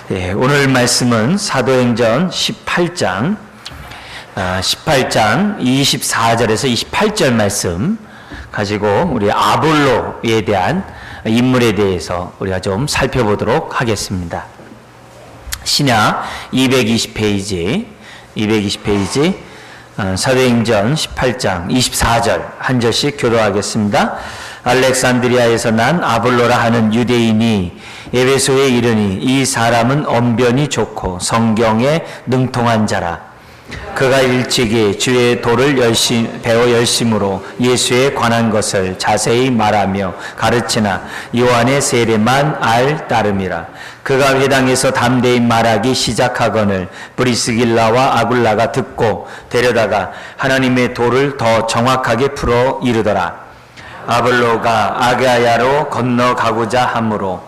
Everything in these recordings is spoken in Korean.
오늘 말씀은 사도행전 18장 24절에서 28절 말씀 가지고 우리 아볼로에 대한 인물에 대해서 우리가 좀 살펴보도록 하겠습니다. 신약 220페이지 사도행전 18장 24절 한 절씩 교도하겠습니다. 알렉산드리아에서 난 아볼로라 하는 유대인이 에베소에 이르니 이 사람은 언변이 좋고 성경에 능통한 자라. 그가 일찍이 주의 도를 배워 열심으로 예수에 관한 것을 자세히 말하며 가르치나 요한의 세례만 알 따름이라. 그가 회당에서 담대히 말하기 시작하거늘 브리스길라와 아굴라가 듣고 데려다가 하나님의 도를 더 정확하게 풀어 이르더라. 아볼로가 아가야로 건너가고자 하므로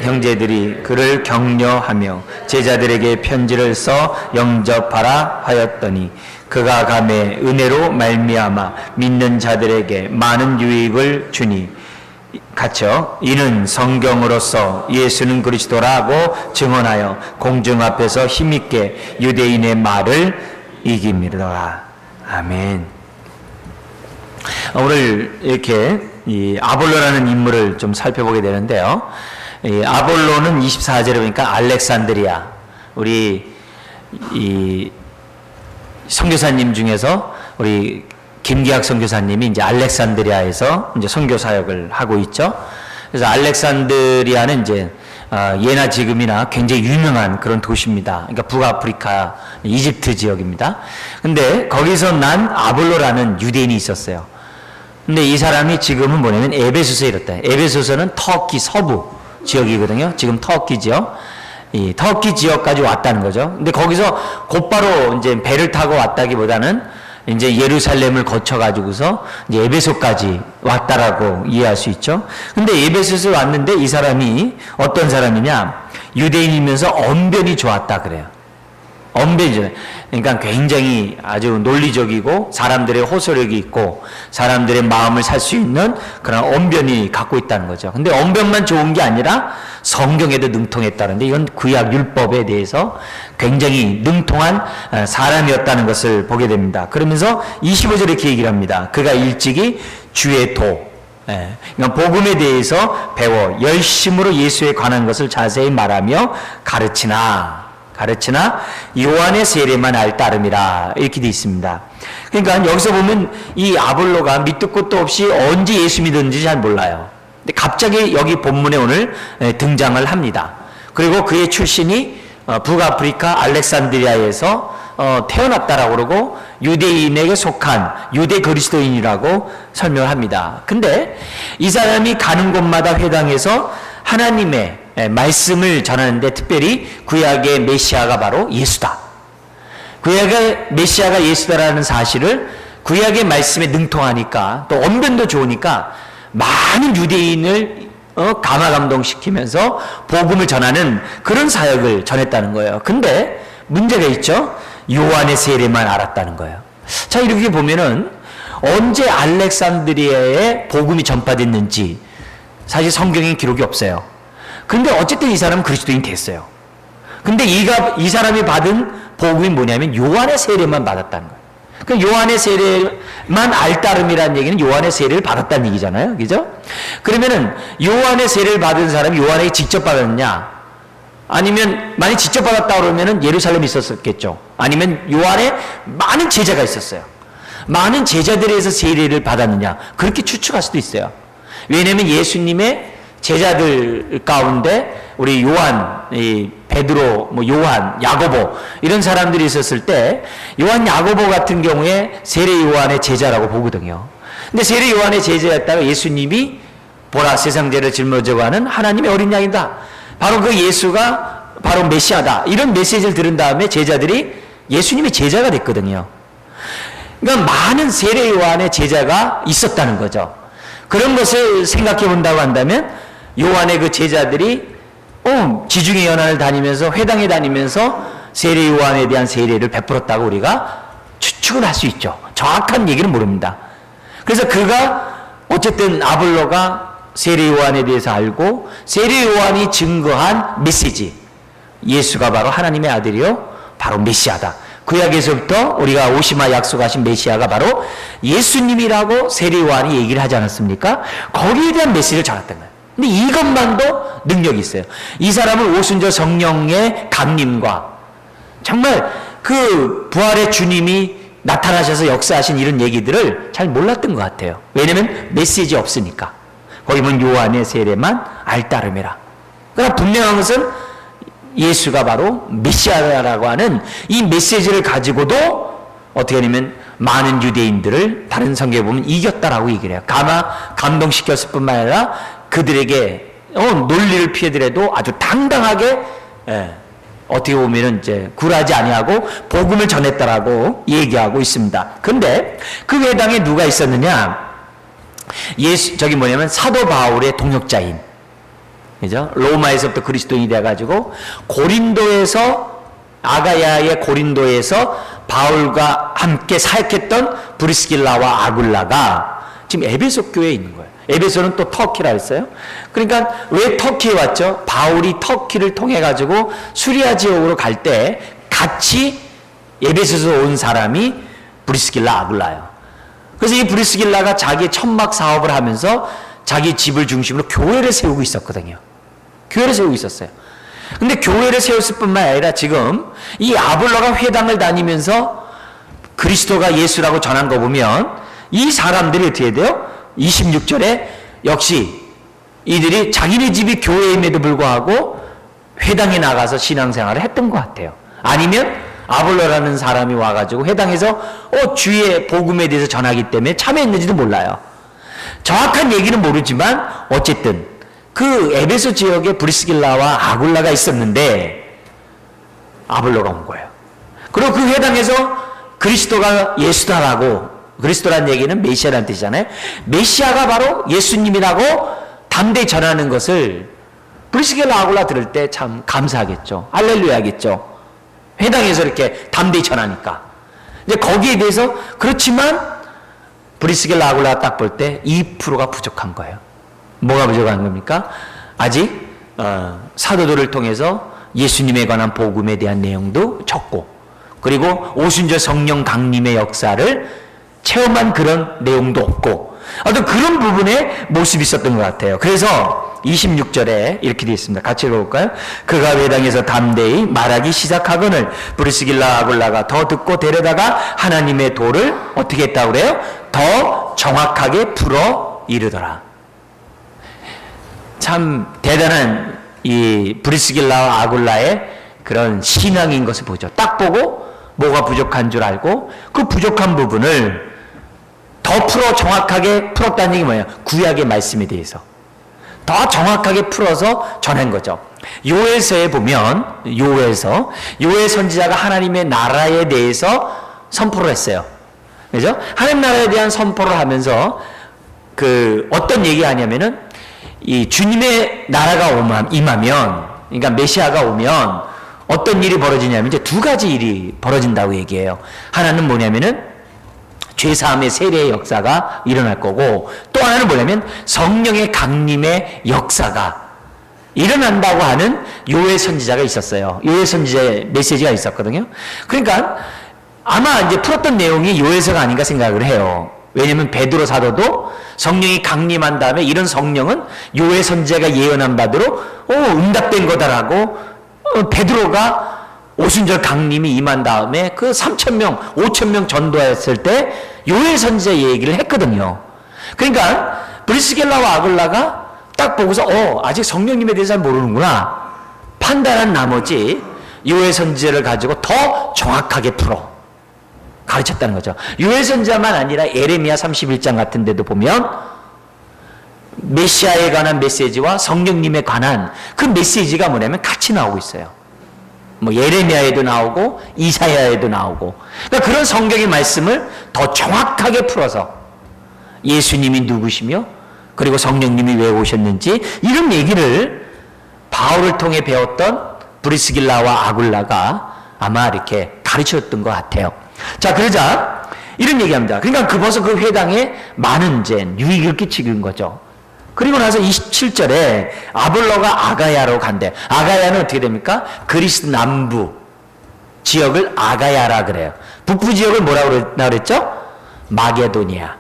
형제들이 그를 격려하며 제자들에게 편지를 써 영접하라 하였더니 그가 감에 은혜로 말미암아 믿는 자들에게 많은 유익을 주니 갇혀 이는 성경으로서 예수는 그리스도라고 증언하여 공중 앞에서 힘있게 유대인의 말을 이깁니다. 아멘. 오늘 이렇게 이 아볼로라는 인물을 좀 살펴보게 되는데요. 이 아볼로는 24절에 보니까 알렉산드리아, 우리 이 선교사님 중에서 우리 김기학 선교사님이 이제 알렉산드리아에서 이제 선교 사역을 하고 있죠. 그래서 알렉산드리아는 이제 예나 지금이나 굉장히 유명한 그런 도시입니다. 그러니까 북아프리카 이집트 지역입니다. 근데 거기서 난 아볼로라는 유대인이 있었어요. 근데 이 사람이 지금은 뭐냐면 에베소서에 이렇다. 에베소서는 터키 서부 지역이거든요. 지금 터키 지역. 이 터키 지역까지 왔다는 거죠. 근데 거기서 곧바로 이제 배를 타고 왔다기보다는 이제 예루살렘을 거쳐가지고서 이제 에베소까지 왔다라고 이해할 수 있죠. 근데 에베소에 왔는데 이 사람이 어떤 사람이냐? 유대인이면서 언변이 좋았다 그래요. 언변이죠. 그러니까 굉장히 아주 논리적이고 사람들의 호소력이 있고 사람들의 마음을 살 수 있는 그런 언변이 갖고 있다는 거죠. 근데 언변만 좋은 게 아니라 성경에도 능통했다는데 이건 구약 율법에 대해서 굉장히 능통한 사람이었다는 것을 보게 됩니다. 그러면서 25절에 이렇게 얘기를 합니다. 그가 일찍이 주의 도, 그러니까 복음에 대해서 배워 열심으로 예수에 관한 것을 자세히 말하며 가르치나 요한의 세례만 알 따름이라 이렇게 되어 있습니다. 그러니까 여기서 보면 이 아볼로가 밑도 끝도 없이 언제 예수 믿었는지 잘 몰라요. 근데 갑자기 여기 본문에 오늘 등장을 합니다. 그리고 그의 출신이 북아프리카 알렉산드리아에서 태어났다라고 그러고 유대인에게 속한 유대 그리스도인이라고 설명을 합니다. 근데 이 사람이 가는 곳마다 회당에서 하나님의 말씀을 전하는데 특별히 구약의 메시아가 바로 예수다. 구약의 메시아가 예수다라는 사실을 구약의 말씀에 능통하니까 또 언변도 좋으니까 많은 유대인을 감화감동시키면서 복음을 전하는 그런 사역을 전했다는 거예요. 근데 문제가 있죠. 요한의 세례만 알았다는 거예요. 자, 이렇게 보면은 언제 알렉산드리아에 복음이 전파됐는지 사실 성경에 기록이 없어요. 근데 어쨌든 이 사람은 그리스도인이 됐어요. 근데 이 사람이 받은 복음이 뭐냐면 요한의 세례만 받았다는 거예요. 그 요한의 세례만 알 따름이라는 얘기는 요한의 세례를 받았다는 얘기잖아요. 그죠? 그러면은 요한의 세례를 받은 사람이 요한에게 직접 받았느냐? 아니면 만약 직접 받았다 그러면은 예루살렘에 있었겠죠. 아니면 요한에 많은 제자가 있었어요. 많은 제자들에 의해서 세례를 받았느냐? 그렇게 추측할 수도 있어요. 왜냐면 예수님의 제자들 가운데 우리 요한, 베드로, 요한, 야고보 이런 사람들이 있었을 때 요한, 야고보 같은 경우에 세례 요한의 제자라고 보거든요. 근데 세례 요한의 제자였다가 예수님이 보라 세상 죄를 짊어지고 하는 하나님의 어린 양이다. 바로 그 예수가 바로 메시아다. 이런 메시지를 들은 다음에 제자들이 예수님의 제자가 됐거든요. 그러니까 많은 세례 요한의 제자가 있었다는 거죠. 그런 것을 생각해 본다고 한다면 요한의 그 제자들이 지중해 연안을 다니면서 회당에 다니면서 세례 요한에 대한 세례를 베풀었다고 우리가 추측을 할 수 있죠. 정확한 얘기는 모릅니다. 그래서 그가 어쨌든 아볼로가 세례 요한에 대해서 알고 세례 요한이 증거한 메시지, 예수가 바로 하나님의 아들이요 바로 메시아다. 구약에서부터 우리가 오시마 약속하신 메시아가 바로 예수님이라고 세례 요한이 얘기를 하지 않았습니까? 거기에 대한 메시지를 전했던 거예요. 근데 이것만도 능력이 있어요. 이 사람은 오순절 성령의 감림과 정말 그 부활의 주님이 나타나셔서 역사하신 이런 얘기들을 잘 몰랐던 것 같아요. 왜냐하면 메시지 없으니까. 거기 보면 요한의 세례만 알따름이라. 그러나 분명한 것은 예수가 바로 메시아라고 하는 이 메시지를 가지고도 어떻게 하냐면 많은 유대인들을 다른 성경에 보면 이겼다라고 얘기를 해요. 감동시켰을 뿐만 아니라 그들에게 논리를 피해더라도 아주 당당하게 어떻게 보면은 이제 굴하지 아니하고 복음을 전했다라고 얘기하고 있습니다. 근데 그 회당에 누가 있었느냐? 저기 뭐냐면 사도 바울의 동역자인, 그죠? 로마에서부터 그리스도인이 돼가지고 고린도에서 아가야의 고린도에서 바울과 함께 사역했던 브리스길라와 아굴라가 지금 에베소 교회에 있는 거예요. 에베소는 또 터키라 했어요. 그러니까 왜 터키에 왔죠? 바울이 터키를 통해 가지고 수리아 지역으로 갈 때 같이 에베소에서 온 사람이 브리스길라 아굴라예요. 그래서 이 브리스길라가 자기의 천막 사업을 하면서 자기 집을 중심으로 교회를 세우고 있었거든요. 교회를 세우고 있었어요. 근데 교회를 세웠을 뿐만 아니라 지금 이 아볼로가 회당을 다니면서 그리스도가 예수라고 전한 거 보면 이 사람들이 어떻게 돼요? 26절에 역시 이들이 자기네 집이 교회임에도 불구하고 회당에 나가서 신앙생활을 했던 것 같아요. 아니면 아볼로라는 사람이 와가지고 회당에서 주의 복음에 대해서 전하기 때문에 참여했는지도 몰라요. 정확한 얘기는 모르지만 어쨌든 그 에베소 지역에 브리스길라와 아굴라가 있었는데 아볼로가 온 거예요. 그리고 그 회당에서 그리스도가 예수다라고, 그리스도란 얘기는 메시아라는 뜻이잖아요. 메시아가 바로 예수님이라고 담대히 전하는 것을 브리스길라 아굴라 들을 때 참 감사하겠죠. 할렐루야겠죠. 회당에서 이렇게 담대히 전하니까. 이제 거기에 대해서 그렇지만 브리스길라 아굴라가 딱 볼 때 2%가 부족한 거예요. 뭐가 부족한 겁니까? 아직 사도들을 통해서 예수님에 관한 복음에 대한 내용도 적고, 그리고 오순절 성령 강림의 역사를 체험한 그런 내용도 없고, 어떤 그런 부분에 모습이 있었던 것 같아요. 그래서 26절에 이렇게 되어 있습니다. 같이 읽어볼까요? 그가 회당에서 담대히 말하기 시작하거늘 브리스길라 아굴라가 더 듣고 데려다가 하나님의 도를 어떻게 했다고 그래요? 더 정확하게 풀어 이르더라. 참 대단한 이 브리스길라와 아굴라의 그런 신앙인 것을 보죠. 딱 보고 뭐가 부족한 줄 알고 그 부족한 부분을 더 풀어 정확하게 풀었다는 얘기 뭐예요? 구약의 말씀에 대해서 더 정확하게 풀어서 전한 거죠. 요엘서에 보면 요엘 선지자가 하나님의 나라에 대해서 선포를 했어요. 그죠? 하나님 나라에 대한 선포를 하면서 그 어떤 얘기하냐면은 이 주님의 나라가 임하면, 그러니까 메시아가 오면 어떤 일이 벌어지냐면 이제 두 가지 일이 벌어진다고 얘기해요. 하나는 뭐냐면은 죄사함의 세례의 역사가 일어날 거고, 또 하나는 뭐냐면 성령의 강림의 역사가 일어난다고 하는 요엘 선지자가 있었어요. 요엘 선지자의 메시지가 있었거든요. 그러니까 아마 이제 풀었던 내용이 요엘서가 아닌가 생각을 해요. 왜냐면 베드로 사도도 성령이 강림한 다음에 이런 성령은 요엘 선지자가 예언한 바대로 응답된 거다라고 베드로가 오순절 강림이 임한 다음에 그 3,000명, 5,000명 전도했을 때 요엘 선지자 얘기를 했거든요. 그러니까 브리스길라와 아굴라가 딱 보고서 아직 성령님에 대해서 잘 모르는구나 판단한 나머지 요엘 선지자를 가지고 더 정확하게 풀어 가르쳤다는 거죠. 요엘 선지자만 아니라 에레미야 31장 같은 데도 보면 메시아에 관한 메시지와 성령님에 관한 그 메시지가 뭐냐면 같이 나오고 있어요. 뭐 예레미야에도 나오고 이사야에도 나오고, 그러니까 그런 성경의 말씀을 더 정확하게 풀어서 예수님이 누구시며 그리고 성령님이 왜 오셨는지 이런 얘기를 바울을 통해 배웠던 브리스길라와 아굴라가 아마 이렇게 가르쳤던 것 같아요. 자, 그러자 이런 얘기합니다. 그러니까 벌써 그 회당에 많은 이제 유익을 끼치는 거죠. 그리고 나서 27절에 아볼로가 아가야로 간대. 아가야는 어떻게 됩니까? 그리스 남부 지역을 아가야라 그래요. 북부 지역을 뭐라고 그랬죠? 마게도니아.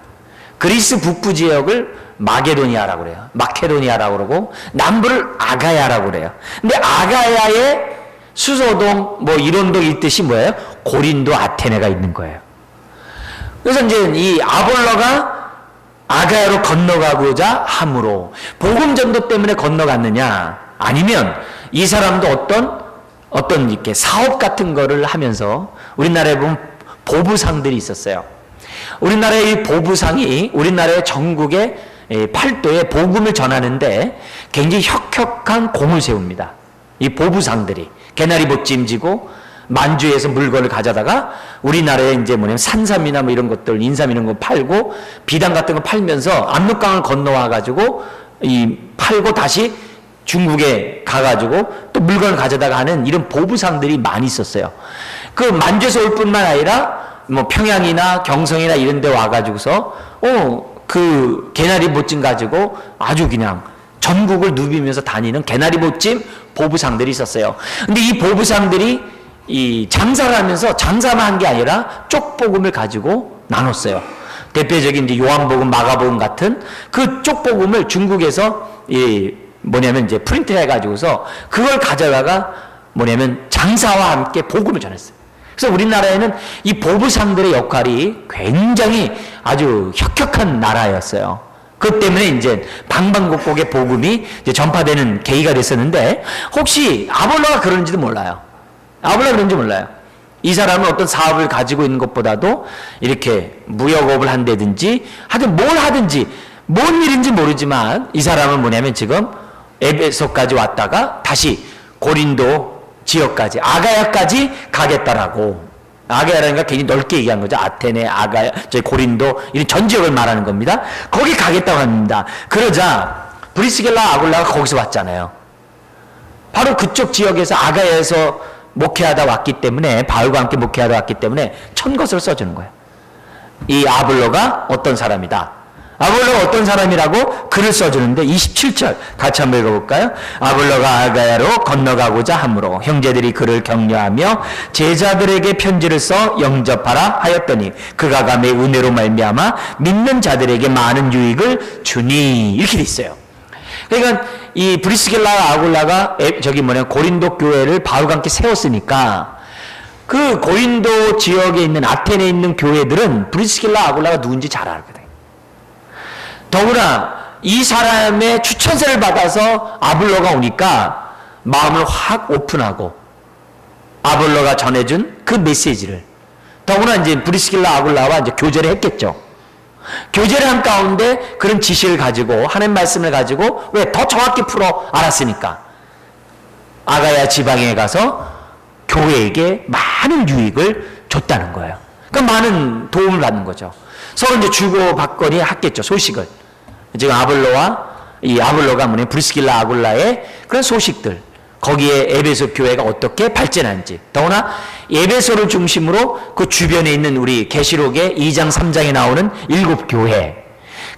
그리스 북부 지역을 마게도니아라고 그래요. 마케도니아라고 그러고 남부를 아가야라고 그래요. 근데 아가야의 수소동 뭐 이론도 있듯이 뭐예요? 고린도 아테네가 있는 거예요. 그래서 이제 이 아볼로가 아가야로 건너가고자 함으로 복음 전도 때문에 건너갔느냐, 아니면 이 사람도 어떤 이렇게 사업 같은 거를 하면서, 우리나라에 보면 보부상들이 있었어요. 우리나라의 이 보부상이 우리나라의 전국의 팔도에 복음을 전하는데 굉장히 혁혁한 공을 세웁니다. 이 보부상들이 개나리 찜지고 만주에서 물건을 가져다가 우리나라에 이제 뭐냐면 산삼이나 뭐 이런 것들, 인삼 이런 거 팔고 비단 같은 거 팔면서 압록강을 건너와 가지고 팔고 다시 중국에 가가지고 또 물건을 가져다가 하는 이런 보부상들이 많이 있었어요. 그 만주에서 올 뿐만 아니라 뭐 평양이나 경성이나 이런 데 와가지고서 그 개나리 보찜 가지고 아주 그냥 전국을 누비면서 다니는 개나리 보찜 보부상들이 있었어요. 근데 이 보부상들이 이 장사를 하면서 장사만 한 게 아니라 쪽복음을 가지고 나눴어요. 대표적인 이제 요한복음, 마가복음 같은 그 쪽복음을 중국에서 뭐냐면 이제 프린트 해가지고서 그걸 가져다가 뭐냐면 장사와 함께 복음을 전했어요. 그래서 우리나라에는 이 보부상들의 역할이 굉장히 아주 혁혁한 나라였어요. 그 때문에 이제 방방곡곡의 복음이 이제 전파되는 계기가 됐었는데, 혹시 아볼로가 그런지도 몰라요. 아볼로가 그런지 몰라요. 이 사람은 어떤 사업을 가지고 있는 것보다도 이렇게 무역업을 한다든지 하여튼 뭘 하든지 뭔 일인지 모르지만 이 사람은 뭐냐면 지금 에베소까지 왔다가 다시 고린도 지역까지 아가야까지 가겠다라고. 아가야라는 게 굉장히 넓게 얘기한 거죠. 아테네, 아가야, 고린도 이런 전 지역을 말하는 겁니다. 거기 가겠다고 합니다. 그러자 브리스길라 아굴라가 거기서 왔잖아요. 바로 그쪽 지역에서 아가야에서 목회하다 왔기 때문에, 바울과 함께 목회하다 왔기 때문에 천것을 써주는 거예요. 이 아볼로가 어떤 사람이다. 아볼로가 어떤 사람이라고 글을 써주는데 27절 같이 한번 읽어볼까요? 아볼로가 아가야로 건너가고자 함으로 형제들이 그를 격려하며 제자들에게 편지를 써 영접하라 하였더니 그가 감의 은혜로 말미암아 믿는 자들에게 많은 유익을 주니, 이렇게 돼 있어요. 그러니까 이 브리스길라 아굴라가 고린도 교회를 바울과 함께 세웠으니까 그 고린도 지역에 있는 아테네에 있는 교회들은 브리스길라 아굴라가 누군지 잘 알거든요. 더구나 이 사람의 추천세를 받아서 아볼로가 오니까 마음을 확 오픈하고 아볼로가 전해준 그 메시지를, 더구나 이제 브리스길라 아굴라와 이제 교제를 했겠죠. 교제를 한 가운데 그런 지식을 가지고 하나님 말씀을 가지고 왜 더 정확히 풀어 알았으니까 아가야 지방에 가서 교회에게 많은 유익을 줬다는 거예요. 그러니까 많은 도움을 받는 거죠. 서로 이제 주고받거니 했겠죠. 소식을. 지금 아볼로가 브리스길라 아굴라의 그런 소식들, 거기에 에베소 교회가 어떻게 발전한지, 더구나 에베소를 중심으로 그 주변에 있는 우리 계시록의 2장 3장에 나오는 7교회,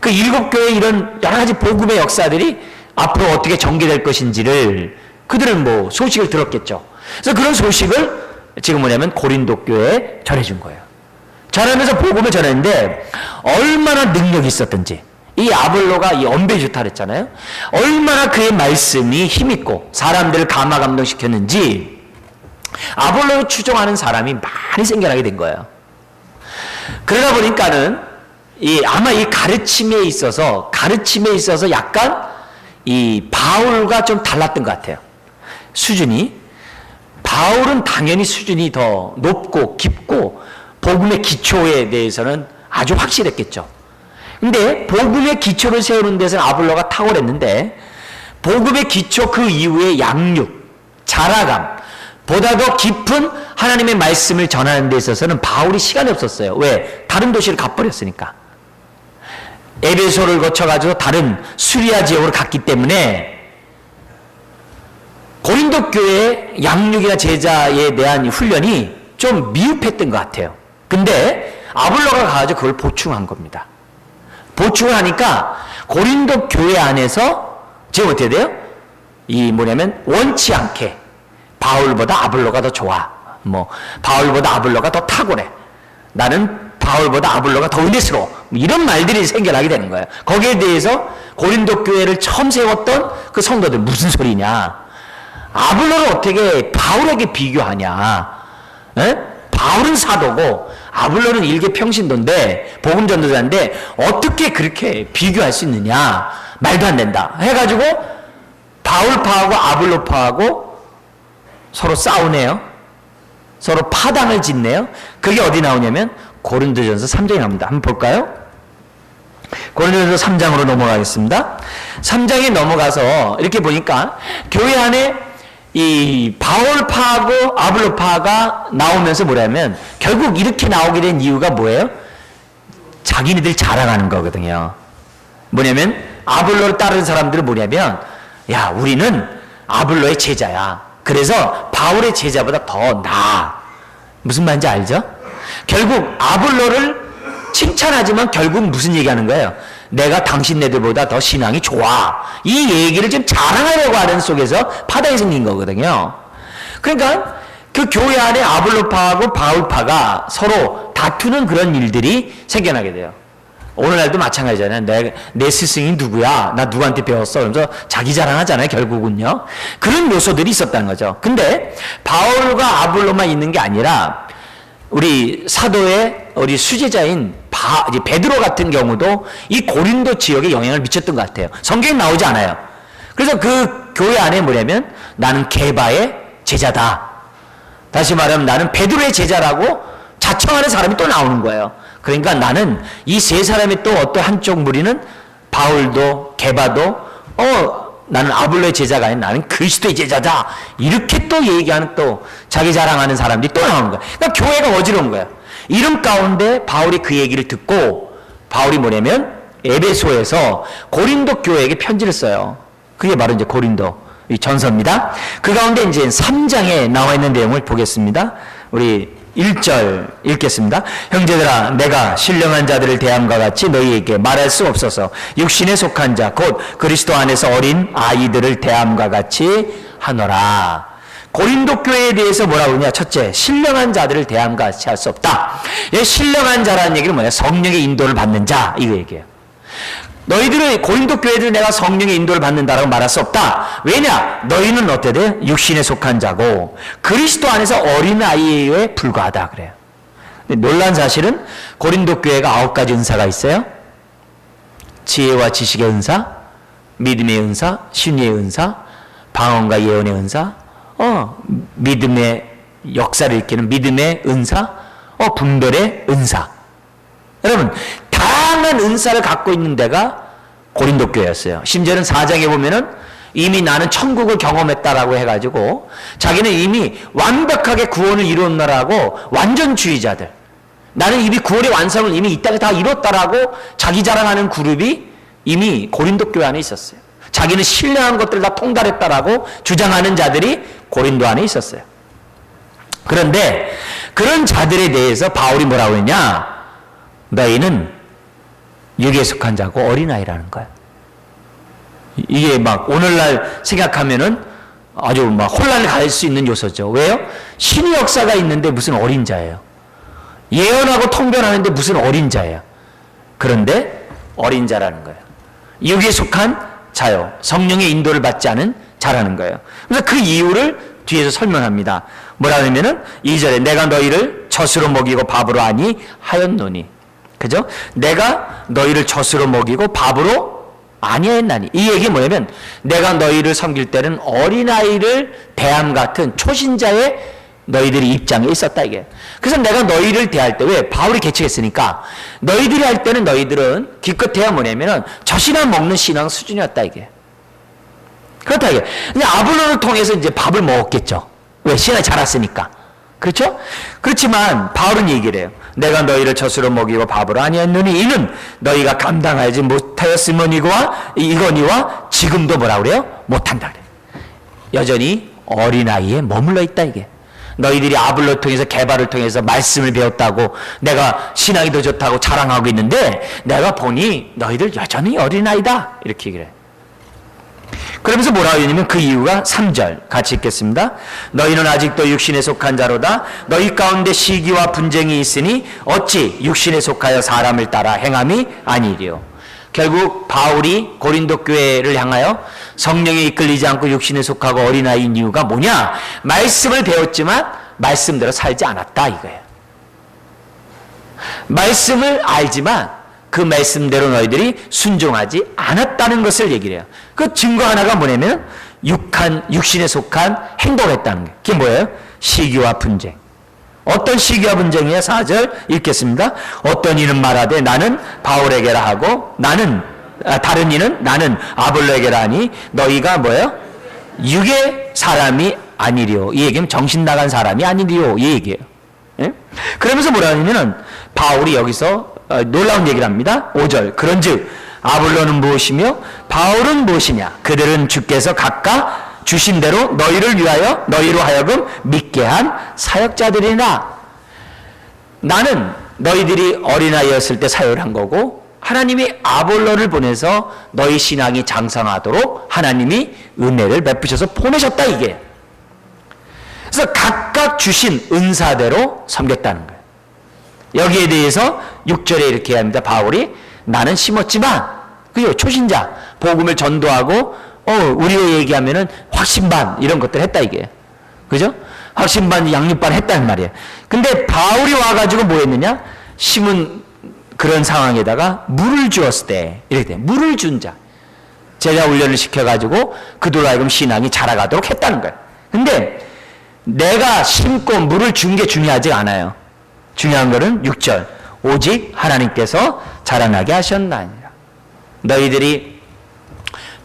그 7교회 이런 여러 가지 복음의 역사들이 앞으로 어떻게 전개될 것인지를 그들은 뭐 소식을 들었겠죠. 그래서 그런 소식을 지금 고린도 교회에 전해준 거예요. 전하면서 복음을 전했는데 얼마나 능력이 있었던지, 이 아볼로가 이 언배 좋다 그랬잖아요. 얼마나 그의 말씀이 힘있고 사람들을 감화 감동시켰는지 아볼로를 추종하는 사람이 많이 생겨나게 된 거예요. 그러다 보니까는 아마 이 가르침에 있어서 약간 이 바울과 좀 달랐던 것 같아요. 수준이. 바울은 당연히 수준이 더 높고 깊고 복음의 기초에 대해서는 아주 확실했겠죠. 근데 복음의 기초를 세우는 데서는 아볼로가 탁월했는데, 복음의 기초 그 이후에 양육, 자라감, 보다 더 깊은 하나님의 말씀을 전하는 데 있어서는 바울이 시간이 없었어요. 왜? 다른 도시를 가버렸으니까. 에베소를 거쳐가지고 다른 수리아 지역으로 갔기 때문에 고린도 교회의 양육이나 제자에 대한 훈련이 좀 미흡했던 것 같아요. 근데 아볼로가 가가지고 그걸 보충한 겁니다. 보충을 하니까 고린도 교회 안에서 지금 어떻게 돼요? 이 뭐냐면 원치 않게 바울보다 아볼로가 더 좋아. 뭐 바울보다 아볼로가 더 탁월해. 나는 바울보다 아볼로가 더 은혜스러워. 이런 말들이 생겨나게 되는 거예요. 거기에 대해서 고린도 교회를 처음 세웠던 그 성도들 무슨 소리냐? 아볼로를 어떻게 바울에게 비교하냐? 에? 바울은 사도고 아볼로는 일개 평신도인데 복음 전도자인데 어떻게 그렇게 비교할 수 있느냐? 말도 안 된다. 해가지고 바울파하고 아볼로파하고 서로 싸우네요. 서로 파당을 짓네요. 그게 어디 나오냐면 고린도전서 3장에 나옵니다. 한번 볼까요? 고린도전서 3장으로 넘어가겠습니다. 3장에 넘어가서 이렇게 보니까 교회 안에 이 바울파하고 아볼로파가 나오면서 뭐냐면 결국 이렇게 나오게 된 이유가 뭐예요? 자기네들 자랑하는 거거든요. 뭐냐면 아볼로를 따르는 사람들은 뭐냐면 야 우리는 아볼로의 제자야. 그래서 바울의 제자보다 더 나아. 무슨 말인지 알죠? 결국 아볼로를 칭찬하지만 결국 무슨 얘기하는 거예요? 내가 당신네들보다 더 신앙이 좋아. 이 얘기를 좀 자랑하려고 하는 속에서 파당이 생긴 거거든요. 그러니까 그 교회 안에 아볼로파하고 바울파가 서로 다투는 그런 일들이 생겨나게 돼요. 오늘날도 마찬가지잖아요. 내 스승이 누구야? 나 누구한테 배웠어? 그러면서 자기 자랑하잖아요. 결국은요. 그런 요소들이 있었다는 거죠. 근데 바울과 아볼로만 있는 게 아니라 우리 사도의 우리 수제자인 베드로 같은 경우도 이 고린도 지역에 영향을 미쳤던 것 같아요. 성경에 나오지 않아요. 그래서 그 교회 안에 뭐냐면 나는 게바의 제자다. 다시 말하면 나는 베드로의 제자라고 자청하는 사람이 또 나오는 거예요. 그러니까 나는 이 세 사람의 또 어떤 한쪽 무리는 바울도 게바도 나는 아볼로의 제자가 아닌 나는 그리스도의 제자다. 이렇게 또 얘기하는 또 자기 자랑하는 사람들이 또 나오는 거야. 그러니까 교회가 어지러운 거야. 이런 가운데 바울이 그 얘기를 듣고 바울이 뭐냐면 에베소에서 고린도 교회에게 편지를 써요. 그게 바로 이제 고린도 이 전서입니다. 그 가운데 이제 3장에 나와 있는 내용을 보겠습니다. 우리 1절 읽겠습니다. 형제들아 내가 신령한 자들을 대함과 같이 너희에게 말할 수 없어서 육신에 속한 자 곧 그리스도 안에서 어린 아이들을 대함과 같이 하노라. 고린도 교회에 대해서 뭐라고 그러냐? 첫째, 신령한 자들을 대함과 같이 할 수 없다. 신령한 자라는 얘기는 뭐냐? 성령의 인도를 받는 자 이거 얘기해요. 너희들은 고린도 교회들 내가 성령의 인도를 받는다라고 말할 수 없다. 왜냐? 너희는 어때 돼? 육신에 속한 자고 그리스도 안에서 어린아이에 불과하다 그래요. 근데 놀란 사실은 고린도 교회가 9가지 은사가 있어요. 지혜와 지식의 은사, 믿음의 은사, 신의의 은사, 방언과 예언의 은사, 믿음의 역사를 일으키는 믿음의 은사, 분별의 은사. 여러분 다양한 은사를 갖고 있는 데가 고린도 교회였어요. 심지어는 4장에 보면은 이미 나는 천국을 경험했다라고 해가지고 자기는 이미 완벽하게 구원을 이뤘나라고 완전주의자들, 나는 이미 구원의 완성을 이미 이 땅에 다 이뤘다라고 자기 자랑하는 그룹이 이미 고린도 교회 안에 있었어요. 자기는 신령한 것들을 다 통달했다라고 주장하는 자들이 고린도 안에 있었어요. 그런데 그런 자들에 대해서 바울이 뭐라고 했냐? 너희는 육에 속한 자고 어린아이라는 거야. 이게 막 오늘날 생각하면은 아주 막 혼란을 가질 수 있는 요소죠. 왜요? 신의 역사가 있는데 무슨 어린 자예요. 예언하고 통변하는데 무슨 어린 자예요. 그런데 어린 자라는 거예요. 육에 속한 자요. 성령의 인도를 받지 않은 자라는 거예요. 그래서 그 이유를 뒤에서 설명합니다. 뭐라 하냐면은 2절에 내가 너희를 젖으로 먹이고 밥으로 하니 하였노니. 그죠? 내가 너희를 젖으로 먹이고 밥으로 아니했나니. 이 얘기 뭐냐면 내가 너희를 섬길 때는 어린아이를 대함 같은 초신자의 너희들이 입장에 있었다 이게. 그래서 내가 너희를 대할 때 왜? 바울이 개척했으니까 너희들이 할 때는 너희들은 기껏해야 뭐냐면은 젖이나 먹는 신앙 수준이었다 이게. 그렇다 이게. 근데 아볼로를 통해서 이제 밥을 먹었겠죠. 왜? 신앙이 자랐으니까. 그렇죠? 그렇지만 바울은 얘기를 해요. 내가 너희를 젖으로 먹이고 밥으로 아니었느니 이는 너희가 감당하지 못하였으머니와 이거니와 지금도 뭐라 그래요? 못한다 그래요. 여전히 어린아이에 머물러 있다 이게. 너희들이 아볼로 통해서 게바를 통해서 말씀을 배웠다고 내가 신앙이 더 좋다고 자랑하고 있는데 내가 보니 너희들 여전히 어린아이다 이렇게 얘기를 해요. 그러면서 뭐라고 했냐면 그 이유가 3절 같이 읽겠습니다. 너희는 아직도 육신에 속한 자로다. 너희 가운데 시기와 분쟁이 있으니 어찌 육신에 속하여 사람을 따라 행함이 아니리요. 결국 바울이 고린도 교회를 향하여 성령에 이끌리지 않고 육신에 속하고 어린아이인 이유가 뭐냐? 말씀을 배웠지만 말씀대로 살지 않았다 이거예요. 말씀을 알지만 그 말씀대로 너희들이 순종하지 않았다는 것을 얘기를 해요. 그 증거 하나가 뭐냐면 육신에 속한 행동을 했다는 거예요. 그게 뭐예요? 시기와 분쟁. 어떤 시기와 분쟁이에요? 4절 읽겠습니다. 어떤 이는 말하되 나는 바울에게라 하고 다른 이는 나는 아볼로에게라 하니 너희가 뭐예요? 육의 사람이 아니리요. 이 얘기는 정신 나간 사람이 아니리요. 이 얘기예요. 예? 그러면서 뭐라 하냐면은 바울이 여기서 놀라운 얘기를 합니다. 5절 그런즉 아볼로는 무엇이며 바울은 무엇이냐? 그들은 주께서 각각 주신 대로 너희로 하여금 믿게 한 사역자들이나 나는 너희들이 어린아이였을 때 사역을 한 거고 하나님이 아볼로를 보내서 너희 신앙이 장성하도록 하나님이 은혜를 베푸셔서 보내셨다 이게. 그래서 각각 주신 은사대로 섬겼다는 거예요. 여기에 대해서 6절에 이렇게 합니다. 바울이 나는 심었지만 그죠? 초신자 복음을 전도하고 우리로 얘기하면은 확신반 이런 것들 했다 이게. 그죠? 확신반 양육반 했다는 말이에요. 근데 바울이 와가지고 뭐 했느냐? 심은 그런 상황에다가 물을 주었을 때 이렇게 돼. 물을 준 자. 제자 훈련을 시켜가지고 그들로 하여금 신앙이 자라가도록 했다는 거예요. 근데 내가 심고 물을 준 게 중요하지 않아요. 중요한 거는 6절 오직 하나님께서 자라나게 하셨나니라. 너희들이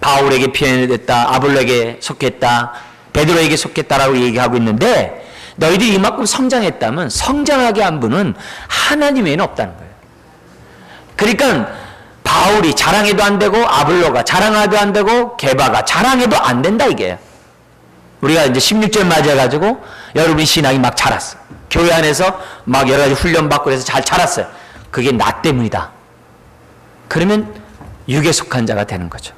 바울에게 피해냈다, 아볼로에게 속했다, 베드로에게 속했다라고 얘기하고 있는데 너희들이 이만큼 성장했다면 성장하게 한 분은 하나님 외에는 없다는 거예요. 그러니까 바울이 자랑해도 안 되고 아볼로가 자랑해도 안 되고 게바가 자랑해도 안 된다 이게. 우리가 이제 16절 맞아가지고 여러분이 신앙이 막 자랐어. 교회 안에서 막 여러 가지 훈련 받고 해서 잘 자랐어요. 그게 나 때문이다. 그러면 육에 속한 자가 되는 거죠.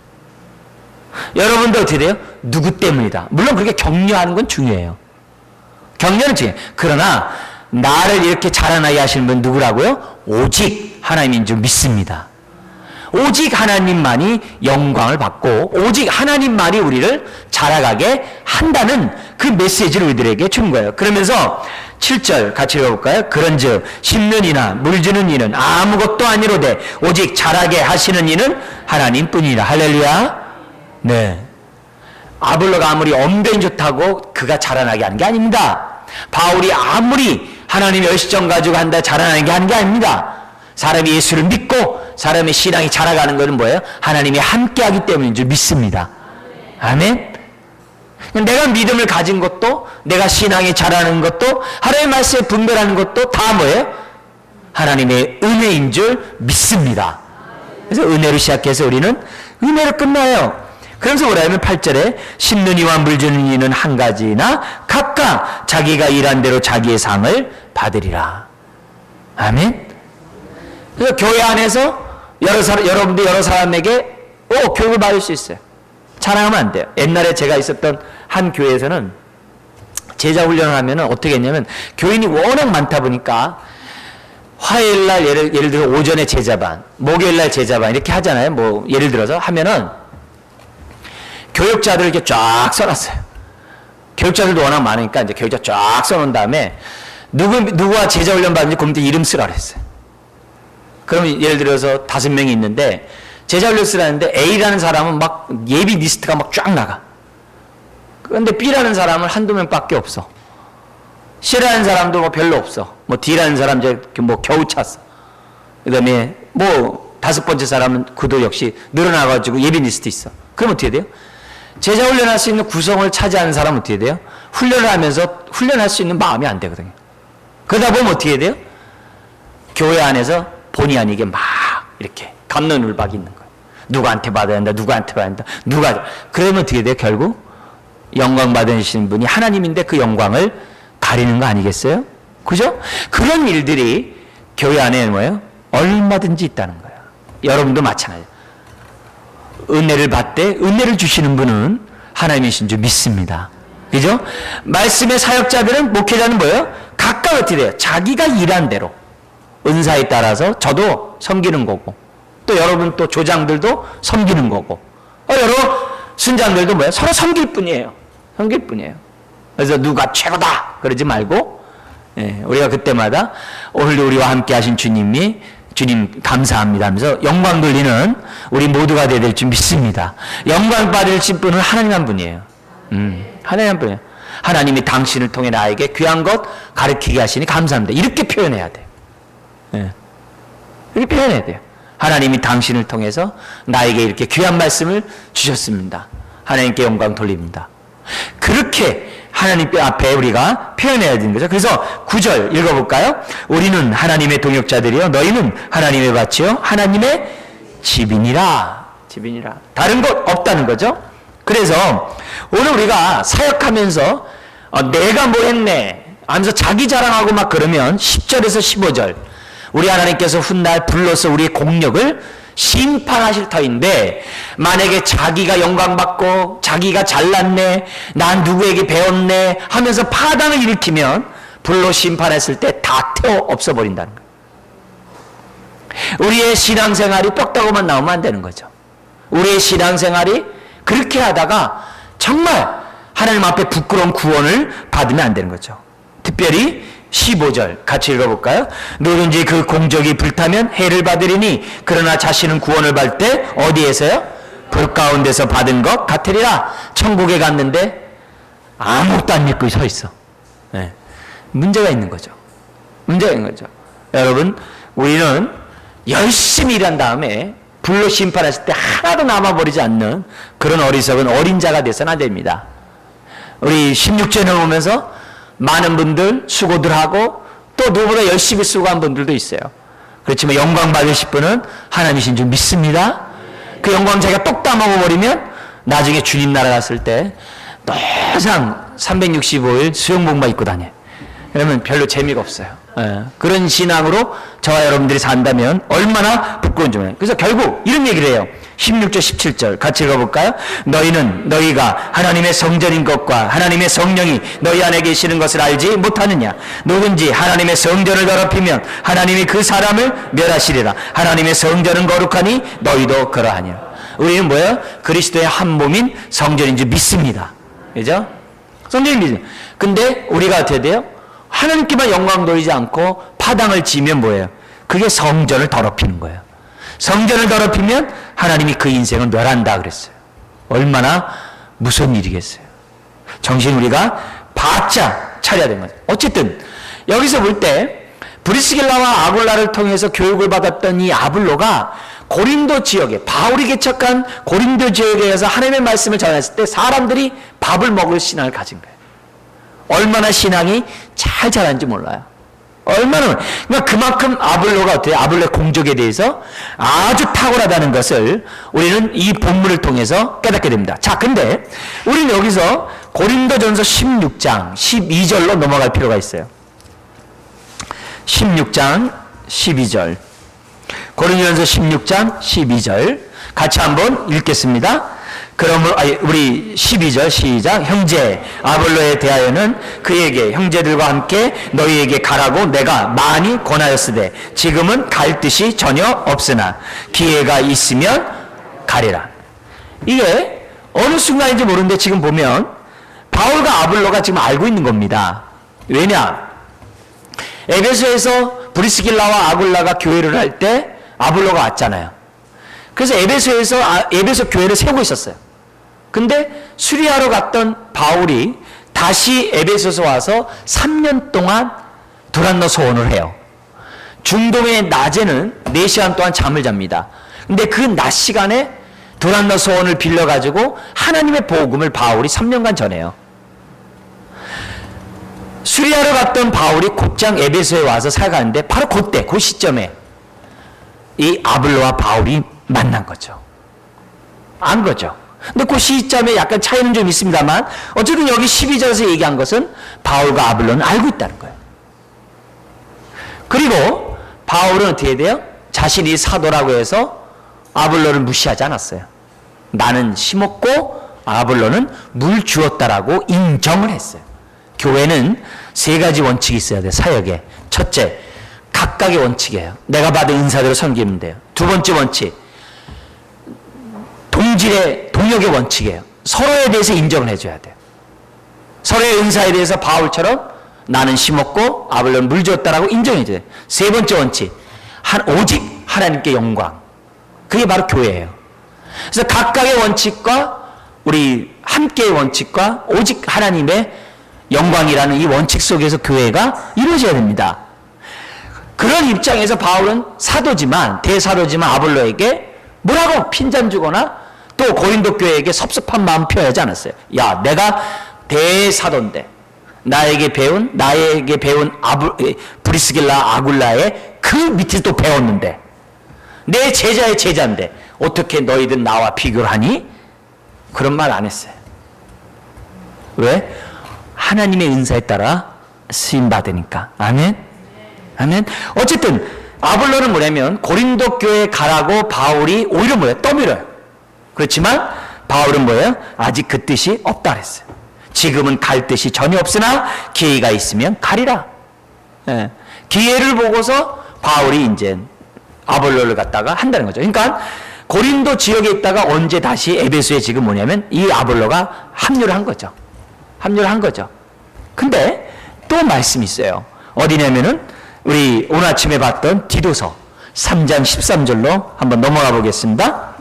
여러분도 어떻게 돼요? 누구 때문이다. 물론 그렇게 격려하는 건 중요해요. 격려는 중요해요. 그러나 나를 이렇게 자라나게 하시는 분 누구라고요? 오직 하나님인 줄 믿습니다. 오직 하나님만이 영광을 받고 오직 하나님만이 우리를 자라가게 한다는 그 메시지를 우리들에게 준 거예요. 그러면서 7절 같이 읽어볼까요? 그런즉 심는 이나 물 주는 이는 아무것도 아니로되 오직 자라게 하시는 이는 하나님뿐이라. 할렐루야. 네. 아볼로가 아무리 엄변이 좋다고 그가 자라나게 하는 게 아닙니다. 바울이 아무리 하나님의 열정 가지고 한다 자라나는 게 하는 게 아닙니다. 사람이 예수를 믿고 사람의 신앙이 자라가는 것은 뭐예요? 하나님이 함께하기 때문인 줄 믿습니다. 아멘. 내가 믿음을 가진 것도 내가 신앙이 자라는 것도 하나님의 말씀에 분별하는 것도 다 뭐예요? 하나님의 은혜인 줄 믿습니다. 그래서 은혜로 시작해서 우리는 은혜로 끝나요. 그래서 뭐라 하면 8절에 심는 이와 물 주는 이는 한 가지나 각각 자기가 일한 대로 자기의 상을 받으리라. 아멘. 그래서 교회 안에서 여러분들 여러 사람에게 교육을 받을 수 있어요. 자랑하면 안 돼요. 옛날에 제가 있었던 한 교회에서는 제자 훈련을 하면 어떻게 했냐면 교인이 워낙 많다 보니까 화요일날 예를 들어 오전에 제자반, 목요일날 제자반 이렇게 하잖아요. 뭐 예를 들어서 하면은 교육자들을 이렇게 쫙 써놨어요. 교육자들도 워낙 많으니까 이제 교육자 쫙 써놓은 다음에 누구와 제자 훈련 받는지 그 밑에 이름 쓰라 그랬어요. 그러면 예를 들어서 5명이 있는데 제자 훈련 쓰라는데 A라는 사람은 막 예비 리스트가 막 쫙 나가. 그런데 B라는 사람은 한두 명밖에 없어. C라는 사람도 뭐 별로 없어. 뭐 D라는 사람 이제 뭐 겨우 찼어. 그 다음에 뭐 5번째 사람은 그도 역시 늘어나가지고 예비 리스트 있어. 그럼 어떻게 돼요? 제자 훈련할 수 있는 구성을 차지하는 사람은 어떻게 돼요? 훈련을 하면서 훈련할 수 있는 마음이 안 되거든요. 그러다 보면 어떻게 돼요? 교회 안에서 본의 아니게 막 이렇게 갑론을박이 있는 거예요. 누구한테 받아야 한다, 누구한테 받아야 한다, 그러면 어떻게 돼요? 결국 영광 받으시는 분이 하나님인데 그 영광을 가리는 거 아니겠어요? 그죠? 그런 일들이 교회 안에 뭐예요? 얼마든지 있다는 거예요. 여러분도 마찬가지예요. 은혜를 받되 은혜를 주시는 분은 하나님이신 줄 믿습니다. 그죠? 말씀의 사역자들은, 목회자는 뭐예요? 각각 어떻게 돼요? 자기가 일한 대로 은사에 따라서 저도 섬기는 거고, 또 여러분 또 조장들도 섬기는 거고, 여러 순장들도 뭐예요? 서로 섬길 뿐이에요. 섬길 뿐이에요. 그래서 누가 최고다 그러지 말고, 우리가 그때마다 오늘 우리와 함께 하신 주님이, 주님 감사합니다 하면서 영광 돌리는 우리 모두가 되어야 될 줄 믿습니다. 영광 받을 분은 하나님 한 분이에요. 하나님 한 분이에요. 하나님이 당신을 통해 나에게 귀한 것 가르치게 하시니 감사합니다. 이렇게 표현해야 돼요. 이렇게 표현해야 돼요. 하나님이 당신을 통해서 나에게 이렇게 귀한 말씀을 주셨습니다. 하나님께 영광 돌립니다. 그렇게 하나님 앞에 우리가 표현해야 되는 거죠. 그래서 9절 읽어볼까요? 우리는 하나님의 동역자들이요 너희는 하나님의 밭이요 하나님의 집이니라. 집이니라. 다른 것 없다는 거죠. 그래서 오늘 우리가 사역하면서 내가 뭐 했네 하면서 자기 자랑하고 막 그러면 10절에서 15절 우리 하나님께서 훗날 불러서 우리의 공력을 심판하실 터인데, 만약에 자기가 영광받고 자기가 잘났네, 난 누구에게 배웠네 하면서 파당을 일으키면 불로 심판했을 때 다 태워 없어버린다는 거예요. 우리의 신앙생활이 뼈다구만 나오면 안 되는 거죠. 우리의 신앙생활이 그렇게 하다가 정말 하나님 앞에 부끄러운 구원을 받으면 안 되는 거죠. 특별히 15절 같이 읽어볼까요? 누구든지 그 공적이 불타면 해를 받으리니 그러나 자신은 구원을 받을 때 어디에서요? 불 가운데서 받은 것 같으리라. 천국에 갔는데 아무것도 안 믿고 서 있어. 문제가 있는 거죠. 문제가 있는 거죠. 여러분, 우리는 열심히 일한 다음에 불로 심판했을 때 하나도 남아버리지 않는 그런 어리석은 어린 자가 돼서는 안 됩니다. 우리 16절을 보면서 많은 분들 수고들 하고 또 누구보다 열심히 수고한 분들도 있어요. 그렇지만 영광 받으실 분은 하나님이신 줄 믿습니다. 그 영광 자기가 똑 따먹어버리면 나중에 주님 나라 갔을 때 항상 365일 수영복만 입고 다녀요. 그러면 별로 재미가 없어요. 그런 신앙으로 저와 여러분들이 산다면 얼마나 부끄러운지 몰라요. 그래서 결국 이런 얘기를 해요. 16절 17절 같이 읽어볼까요? 너희가 하나님의 성전인 것과 하나님의 성령이 너희 안에 계시는 것을 알지 못하느냐? 누군지 하나님의 성전을 더럽히면 하나님이 그 사람을 멸하시리라. 하나님의 성전은 거룩하니 너희도 그러하니라. 우리는 뭐예요? 그리스도의 한 몸인 성전인 줄 믿습니다. 그죠? 성전인 믿음. 근데 우리가 어떻게 돼요? 하나님께만 영광 돌리지 않고 파당을 지면 뭐예요? 그게 성전을 더럽히는 거예요. 성전을 더럽히면 하나님이 그 인생을 멸한다 그랬어요. 얼마나 무서운 일이겠어요. 정신 우리가 바짝 차려야 되는 거죠. 어쨌든 여기서 볼 때 브리스길라와 아굴라를 통해서 교육을 받았던 이 아블로가 고린도 지역에, 바울이 개척한 고린도 지역에서 하나님의 말씀을 전했을 때 사람들이 밥을 먹을 신앙을 가진 거예요. 얼마나 신앙이 잘 자란지 몰라요. 얼마나. 그러니까 그만큼 아볼로가 어때요? 아볼로의 공적에 대해서 아주 탁월하다는 것을 우리는 이 본문을 통해서 깨닫게 됩니다. 자, 근데 우리는 여기서 고린도전서 16장 12절로 넘어갈 필요가 있어요. 16장 12절. 고린도전서 16장 12절. 같이 한번 읽겠습니다. 그러므로 우리 12절 시작. 형제 아볼로에 대하여는 그에게 형제들과 함께 너희에게 가라고 내가 많이 권하였으되 지금은 갈 뜻이 전혀 없으나 기회가 있으면 가리라. 이게 어느 순간인지 모르는데 지금 보면 바울과 아볼로가 지금 알고 있는 겁니다. 왜냐? 에베소에서 브리스길라와 아굴라가 교회를 할 때 아볼로가 왔잖아요. 그래서 에베소 교회를 세우고 있었어요. 근데 수리하러 갔던 바울이 다시 에베소서 와서 3년 동안 두란노 소원을 해요. 중동의 낮에는 4시간 동안 잠을 잡니다. 근데 그 낮 시간에 두란노 소원을 빌려가지고 하나님의 복음을 바울이 3년간 전해요. 수리하러 갔던 바울이 곧장 에베소에 와서 살아가는데 바로 그때, 그 시점에 이 아볼로와 바울이 만난 거죠. 안 거죠. 근데 그 시점에 약간 차이는 좀 있습니다만 어쨌든 여기 12절에서 얘기한 것은 바울과 아볼로는 알고 있다는 거예요. 그리고 바울은 어떻게 돼요? 자신이 사도라고 해서 아볼로를 무시하지 않았어요. 나는 심었고 아볼로는 물 주었다라고 인정을 했어요. 교회는 세 가지 원칙이 있어야 돼요. 사역에. 첫째, 각각의 원칙이에요. 내가 받은 은사대로 섬기면 돼요. 두 번째 원칙, 동력의 원칙이에요. 서로에 대해서 인정을 해줘야 돼요. 서로의 은사에 대해서 바울처럼 나는 심었고 아볼로는 물 주었다라고 인정해줘야 돼요. 세 번째 원칙, 오직 하나님께 영광. 그게 바로 교회예요. 그래서 각각의 원칙과 우리 함께의 원칙과 오직 하나님의 영광이라는 이 원칙 속에서 교회가 이루어져야 됩니다. 그런 입장에서 바울은 사도지만, 대사도지만 아볼로에게 뭐라고 핀잔 주거나 또 고린도 교회에게 섭섭한 마음 표하지 않았어요. 야, 내가 대사도인데 나에게 배운 브리스길라 아굴라의 그 밑에서 또 배웠는데 내 제자의 제자인데 어떻게 너희들 나와 비교를 하니? 그런 말 안 했어요. 왜? 하나님의 은사에 따라 쓰임받으니까. 아멘? 아멘? 어쨌든 아볼로는 뭐냐면 고린도 교회에 가라고 바울이 오히려 뭐예요? 떠밀어요. 그렇지만 바울은 뭐예요? 아직 그 뜻이 없다 그랬어요. 지금은 갈 뜻이 전혀 없으나 기회가 있으면 가리라. 예. 기회를 보고서 바울이 이제 아볼로를 갖다가 한다는 거죠. 그러니까 고린도 지역에 있다가 언제 다시 에베소에 지금 뭐냐면 이 아볼로가 합류를 한 거죠. 합류를 한 거죠. 근데 또 말씀이 있어요. 어디냐면은 우리 오늘 아침에 봤던 디도서 3장 13절로 한번 넘어가 보겠습니다.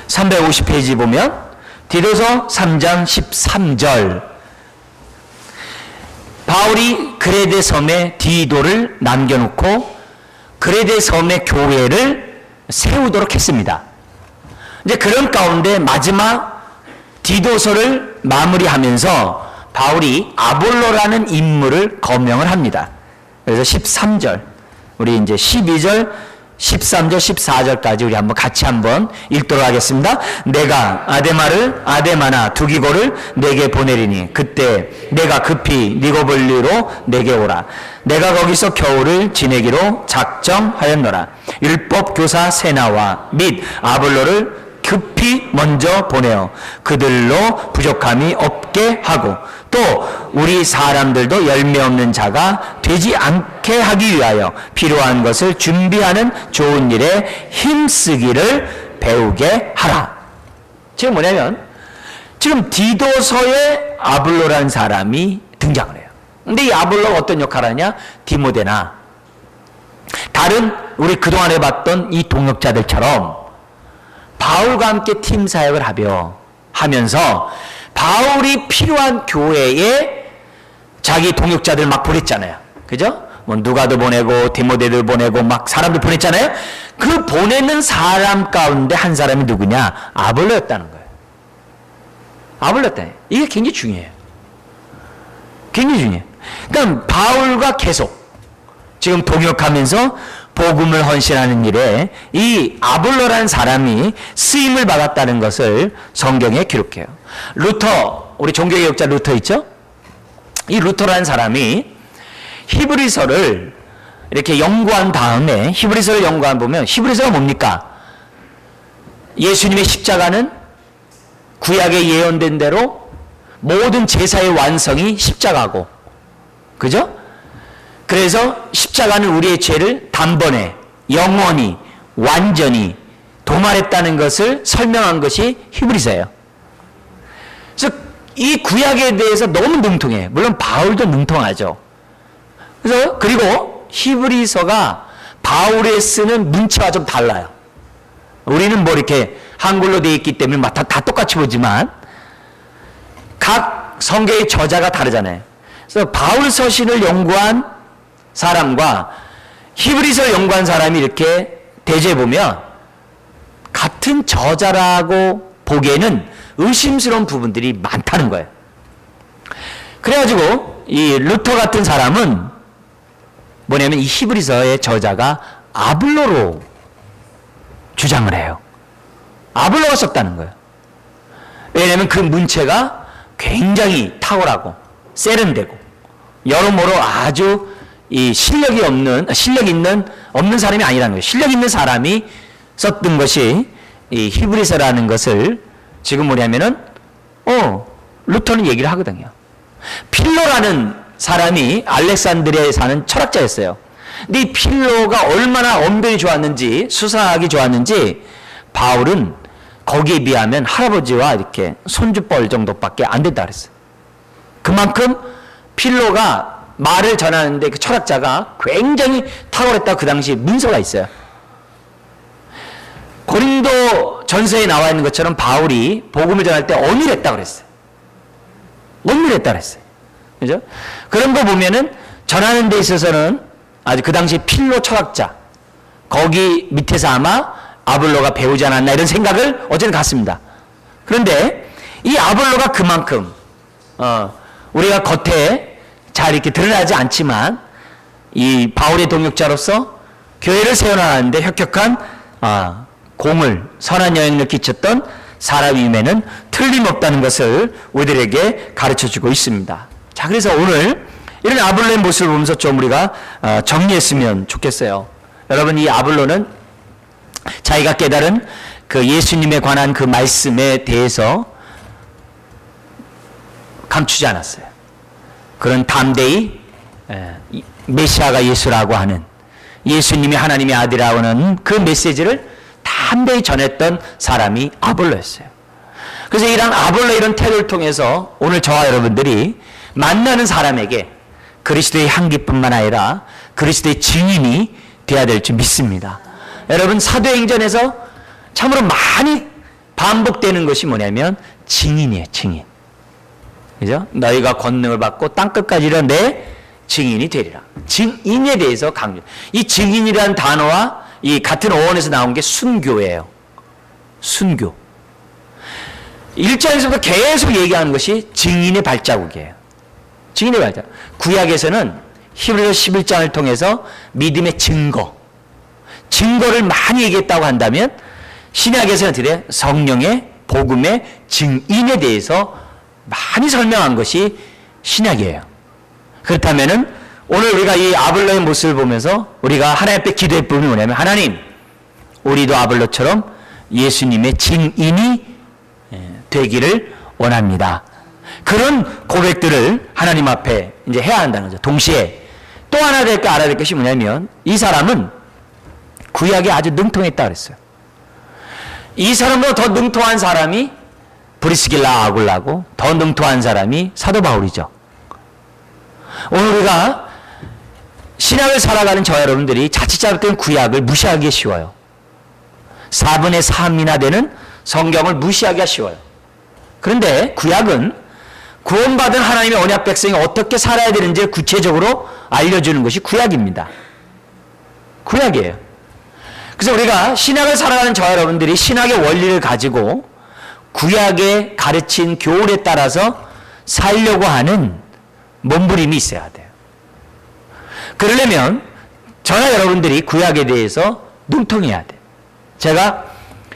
350페이지 보면 디도서 3장 13절, 바울이 그레데 섬에 디도를 남겨놓고 그레데 섬의 교회를 세우도록 했습니다. 이제 그런 가운데 마지막 디도서를 마무리하면서 바울이 아볼로라는 인물을 거명을 합니다. 그래서 13절, 우리 이제 12절, 13절, 14절까지 우리 한번 같이 한번 읽도록 하겠습니다. 내가 아데마나 두기고를 내게 보내리니 그때 내가 급히 니고볼리로 내게 오라. 내가 거기서 겨울을 지내기로 작정하였노라. 율법 교사 세나와 및 아볼로를 급히 먼저 보내어 그들로 부족함이 없게 하고 또 우리 사람들도 열매 없는 자가 되지 않게 하기 위하여 필요한 것을 준비하는 좋은 일에 힘쓰기를 배우게 하라. 지금 뭐냐면 지금 디도서에 아볼로라는 사람이 등장을 해요. 근데 이 아볼로가 어떤 역할을 하냐? 디모데나 다른 우리 그동안에 봤던 이 동역자들처럼 바울과 함께 팀 사역을 하면서 바울이 필요한 교회에 자기 동역자들 막 보냈잖아요. 그죠? 뭐 누가도 보내고 디모데도 보내고 막 사람들 보냈잖아요. 그 보내는 사람 가운데 한 사람이 누구냐? 아볼로였다는 거예요. 아볼로였다. 이게 굉장히 중요해요. 굉장히 중요해요. 그러니까 바울과 계속 지금 동역하면서 복음을 헌신하는 일에 이 아볼로라는 사람이 쓰임을 받았다는 것을 성경에 기록해요. 루터, 우리 종교개혁자 루터 있죠? 이 루터라는 사람이 히브리서를 이렇게 연구한 다음에 히브리서를 연구한 보면 히브리서가 뭡니까? 예수님의 십자가는 구약에 예언된 대로 모든 제사의 완성이 십자가고, 그죠? 그래서 십자가는 우리의 죄를 단번에 영원히 완전히 도말했다는 것을 설명한 것이 히브리서예요. 그래서 이 구약에 대해서 너무 능통해요. 물론 바울도 능통하죠. 그래서 그리고 히브리서가 바울에 쓰는 문체와 좀 달라요. 우리는 뭐 이렇게 한글로 되어 있기 때문에 다 똑같이 보지만 각 성경의 저자가 다르잖아요. 그래서 바울 서신을 연구한 사람과 히브리서를 연구한 사람이 이렇게 대조해 보면 같은 저자라고 보기에는 의심스러운 부분들이 많다는 거예요. 그래가지고 이 루터 같은 사람은 뭐냐면 이 히브리서의 저자가 아볼로로 주장을 해요. 아볼로가 썼다는 거예요. 왜냐하면 그 문체가 굉장히 탁월하고 세련되고 여러모로 아주 이 실력이 없는 사람이 아니라는 거예요. 실력 있는 사람이 썼던 것이 이 히브리서라는 것을 지금 뭐냐면은 루터는 얘기를 하거든요. 필로라는 사람이 알렉산드리아에 사는 철학자였어요. 근데 이 필로가 얼마나 언변이 좋았는지, 수사하기 좋았는지 바울은 거기에 비하면 할아버지와 이렇게 손주뻘 정도밖에 안 된다 그랬어요. 그만큼 필로가 말을 전하는데 그 철학자가 굉장히 탁월했다고 그 당시 문서가 있어요. 고린도 전서에 나와 있는 것처럼 바울이 복음을 전할 때 언율했다고 그랬어요. 언율했다고 그랬어요. 그죠? 그런 거 보면은 전하는 데 있어서는 아주 그 당시 필로 철학자, 거기 밑에서 아마 아볼로가 배우지 않았나 이런 생각을 어제는 갖습니다. 그런데 이 아볼로가 그만큼 우리가 겉에 잘 이렇게 드러나지 않지만 이 바울의 동역자로서 교회를 세워나가는데 혁혁한 공을, 선한 영향을 끼쳤던 사람임에는 틀림없다는 것을 우리들에게 가르쳐주고 있습니다. 자, 그래서 오늘 이런 아볼로의 모습을 보면서 좀 우리가 정리했으면 좋겠어요. 여러분, 이 아볼로는 자기가 깨달은 그 예수님에 관한 그 말씀에 대해서 감추지 않았어요. 그런 담대히 메시아가 예수라고 하는, 예수님이 하나님의 아들이라고 하는 그 메시지를 담대히 전했던 사람이 아볼로였어요. 그래서 이런 아볼로 이런 태도를 통해서 오늘 저와 여러분들이 만나는 사람에게 그리스도의 향기뿐만 아니라 그리스도의 증인이 되어야 될 줄 믿습니다. 여러분, 사도행전에서 참으로 많이 반복되는 것이 뭐냐면 증인이에요. 증인. 그죠? 너희가 권능을 받고 땅끝까지 이르러 내 증인이 되리라. 증인에 대해서 강조. 이 증인이라는 단어와 이 같은 어원에서 나온 게 순교예요. 순교. 1장에서부터 계속 얘기하는 것이 증인의 발자국이에요. 증인의 발자국. 구약에서는 히브리서 11장을 통해서 믿음의 증거를 많이 얘기했다고 한다면 신약에서는 어떻게 성령의 복음의 증인에 대해서 많이 설명한 것이 신약이에요. 그렇다면은 오늘 우리가 이 아볼로의 모습을 보면서 우리가 하나님 앞에 기도의 부분이 뭐냐면, 하나님, 우리도 아볼로처럼 예수님의 증인이 되기를 원합니다. 그런 고백들을 하나님 앞에 이제 해야 한다는 거죠. 동시에 또 하나 알아야 될 것이 뭐냐면, 이 사람은 구약에 아주 능통했다 그랬어요. 이 사람보다 더 능통한 사람이 브리스길라 아굴라고, 더 능통한 사람이 사도 바울이죠. 오늘 우리가 신약을 살아가는 저 여러분들이 자칫 잘못된 구약을 무시하기가 쉬워요. 4분의 3이나 되는 성경을 무시하기가 쉬워요. 그런데 구약은 구원받은 하나님의 언약 백성이 어떻게 살아야 되는지를 구체적으로 알려주는 것이 구약입니다. 구약이에요. 그래서 우리가 신약을 살아가는 저 여러분들이 신약의 원리를 가지고 구약의 가르친 교훈에 따라서 살려고 하는 몸부림이 있어야 돼요. 그러려면 저나 여러분들이 구약에 대해서 능통해야 돼요. 제가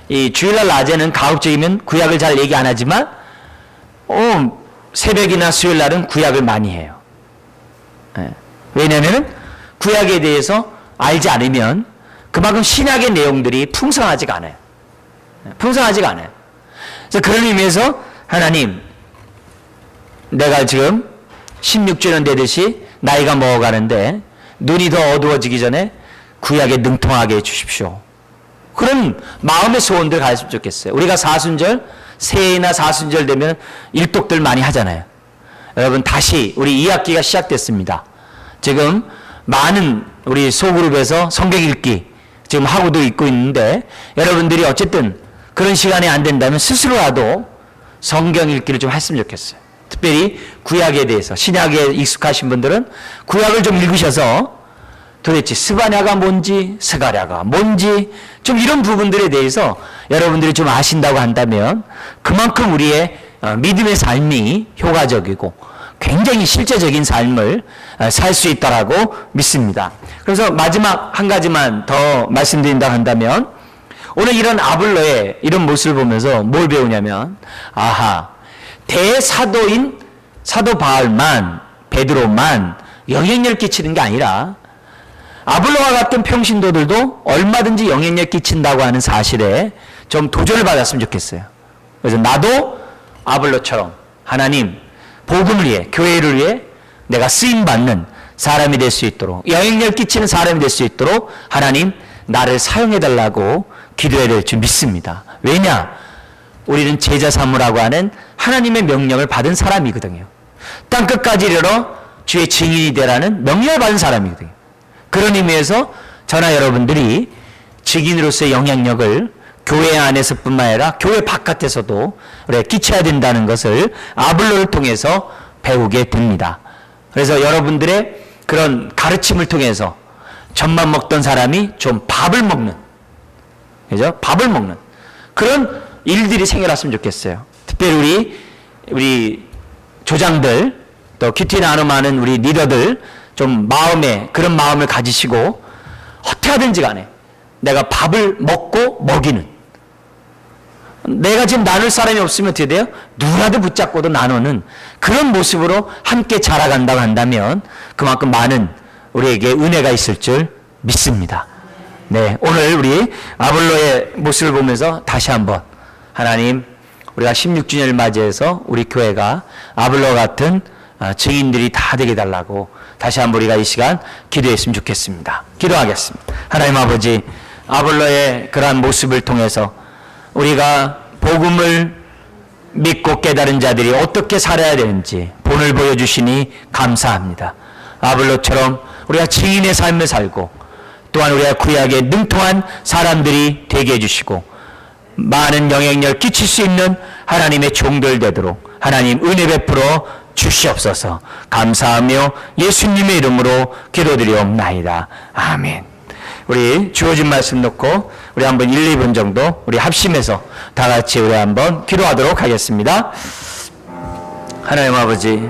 이 주일날 낮에는 가급적이면 구약을 잘 얘기 안 하지만 새벽이나 수요일날은 구약을 많이 해요. 왜냐하면 구약에 대해서 알지 않으면 그만큼 신약의 내용들이 풍성하지가 않아요. 풍성하지가 않아요. 그래서 그런 의미에서 하나님, 내가 지금 16주년 되듯이 나이가 먹어가는데 눈이 더 어두워지기 전에 구약에 능통하게 해주십시오. 그런 마음의 소원들 가졌으면 좋겠어요. 우리가 사순절, 새해나 사순절 되면 일독들 많이 하잖아요. 여러분, 다시 우리 2학기가 시작됐습니다. 지금 많은 우리 소그룹에서 성경 읽기 지금 하고도 있고 있는데, 여러분들이 어쨌든 그런 시간이 안 된다면 스스로라도 성경 읽기를 좀 했으면 좋겠어요. 특별히 구약에 대해서, 신약에 익숙하신 분들은 구약을 좀 읽으셔서 도대체 스바냐가 뭔지, 스가랴가 뭔지, 좀 이런 부분들에 대해서 여러분들이 좀 아신다고 한다면 그만큼 우리의 믿음의 삶이 효과적이고 굉장히 실제적인 삶을 살 수 있다라고 믿습니다. 그래서 마지막 한 가지만 더 말씀드린다고 한다면, 오늘 이런 아볼로의 이런 모습을 보면서 뭘 배우냐면, 아하, 대사도인 사도 바울만, 베드로만 영향력 끼치는 게 아니라 아볼로와 같은 평신도들도 얼마든지 영향력 끼친다고 하는 사실에 좀 도전을 받았으면 좋겠어요. 그래서 나도 아볼로처럼 하나님 복음을 위해, 교회를 위해 내가 쓰임받는 사람이 될 수 있도록, 영향력 끼치는 사람이 될 수 있도록 하나님 나를 사용해달라고 기도해야 될 줄 믿습니다. 왜냐? 우리는 제자 삼으라고 하는 하나님의 명령을 받은 사람이거든요. 땅끝까지 이르러 주의 증인이 되라는 명령을 받은 사람이거든요. 그런 의미에서 저나 여러분들이 증인으로서의 영향력을 교회 안에서뿐만 아니라 교회 바깥에서도 우리가 끼쳐야 된다는 것을 아볼로를 통해서 배우게 됩니다. 그래서 여러분들의 그런 가르침을 통해서 젖만 먹던 사람이 좀 밥을 먹는, 그죠? 밥을 먹는 그런 일들이 생겨났으면 좋겠어요. 특별히 우리 조장들, 또 큐티 나눔하는 우리 리더들 좀 그런 마음을 가지시고 어떻게 하든지 간에 내가 밥을 먹고 먹이는, 내가 지금 나눌 사람이 없으면 어떻게 돼요? 누구라도 붙잡고도 나누는 그런 모습으로 함께 자라간다고 한다면 그만큼 많은 우리에게 은혜가 있을 줄 믿습니다. 네, 오늘 우리 아볼로의 모습을 보면서 다시 한번 하나님, 우리가 16주년을 맞이해서 우리 교회가 아볼로 같은 증인들이 다 되게 달라고 다시 한번 우리가 이 시간 기도했으면 좋겠습니다. 기도하겠습니다. 하나님 아버지, 아볼로의 그러한 모습을 통해서 우리가 복음을 믿고 깨달은 자들이 어떻게 살아야 되는지 본을 보여주시니 감사합니다. 아볼로처럼 우리가 증인의 삶을 살고 또한 우리가 구약에 능통한 사람들이 되게 해주시고 많은 영향력을 끼칠 수 있는 하나님의 종들 되도록 하나님 은혜 베풀어 주시옵소서. 감사하며 예수님의 이름으로 기도드리옵나이다. 아멘. 우리 주어진 말씀 놓고 우리 한번 1, 2분 정도 우리 합심해서 다 같이 우리 한번 기도하도록 하겠습니다. 하나님 아버지,